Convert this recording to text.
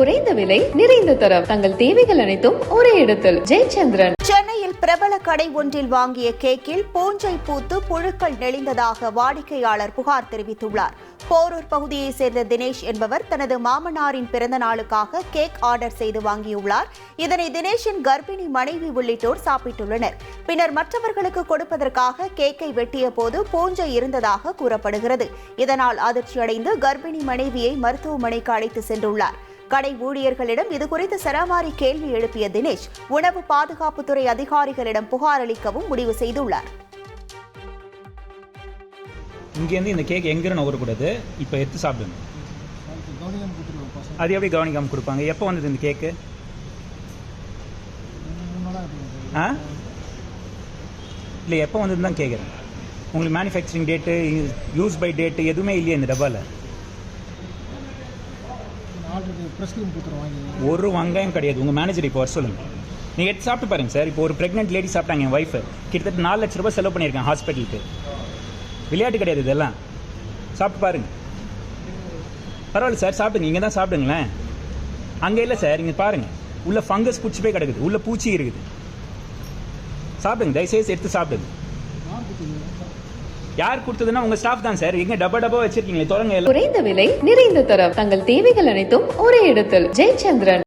குறைந்த விலை நிறைந்த தரம் தங்கள் தேவைகள் அனைத்தும் ஒரே இடத்தில் ஜெயச்சந்திரன். சென்னையில் பிரபல கடை ஒன்றில் வாங்கிய கேக்கில் பூஞ்சை பூத்து புழுக்கள் நெளிந்ததாக வாடிக்கையாளர் புகார் தெரிவித்துள்ளார். போரூர் பகுதியைச் சேர்ந்த தினேஷ் என்பவர் தனது மாமனாரின் பிறந்த நாளுக்காக கேக் ஆர்டர் செய்து வாங்கியுள்ளார். இதனை தினேஷின் கர்ப்பிணி மனைவி உள்ளிட்டோர் சாப்பிட்டுள்ளனர். பின்னர் மற்றவர்களுக்கு கொடுப்பதற்காக கேக்கை வெட்டிய போது பூஞ்சை இருந்ததாக கூறப்படுகிறது. இதனால் அதிர்ச்சியடைந்து கர்ப்பிணி மனைவியை மருத்துவமனைக்கு அழைத்து சென்றுள்ளார். கடை ஊழியர்களிடம் இதுகுறித்து சரமாரி கேள்வி எழுப்பிய தினேஷ் உணவு பாதுகாப்புத்துறை அதிகாரிகளிடம் புகார் அளிக்கவும் முடிவு செய்துள்ளார். இங்கேருந்து இந்த கேக் எங்கேன்னு நகரக்கூடாது, இப்போ எடுத்து சாப்பிடுங்க. அது எப்படி கவனிக்காமல் கொடுப்பாங்க? எப்போ வந்தது இந்த கேக்கு? இல்லை, எப்போ வந்ததுன்னு தான் கேட்குறேன். உங்களுக்கு manufacturing date, use by date எதுவுமே இல்லையா இந்த டப்பாவில்? ஒரு வெங்காயம் கிடையாது. உங்கள் மேனேஜர் இப்போ வர சொல்லுங்கள். நீங்கள் எடுத்து சாப்பிட்டு பாருங்கள் சார். இப்போ ஒரு ப்ரெக்னென்ட் லேடி சாப்பிட்டாங்க, என் ஒய்ஃபு. கிட்டத்தட்ட 4 லட்ச ரூபாய் செலவு பண்ணியிருக்கேன் ஹாஸ்பிட்டலுக்கு. விளையாட்டு கிடையாது இதெல்லாம். சாப்பிட்டு பாருங்கள். பரவாயில்ல சார், சாப்பிடுங்க. இங்கே தான் சாப்பிடுங்களேன். அங்கே இல்லை சார், இங்கே பாருங்கள். உள்ள ஃபங்கஸ் பிடிச்சி போய் கிடக்குது, உள்ள பூச்சி இருக்குது. சாப்பிடுங்க, தயவுசெய்து எடுத்து சாப்பிடுங்க. யார் கொடுத்ததுன்னா உங்க ஸ்டாஃப் தான் சார். எங்க டப்பா வச்சிருக்கீங்களே, தொடங்க. குறைந்த விலை நிறைந்த தரம் தங்கள் தேவைகள் அனைத்தும் ஒரே இடத்தில் ஜெயச்சந்திரன்.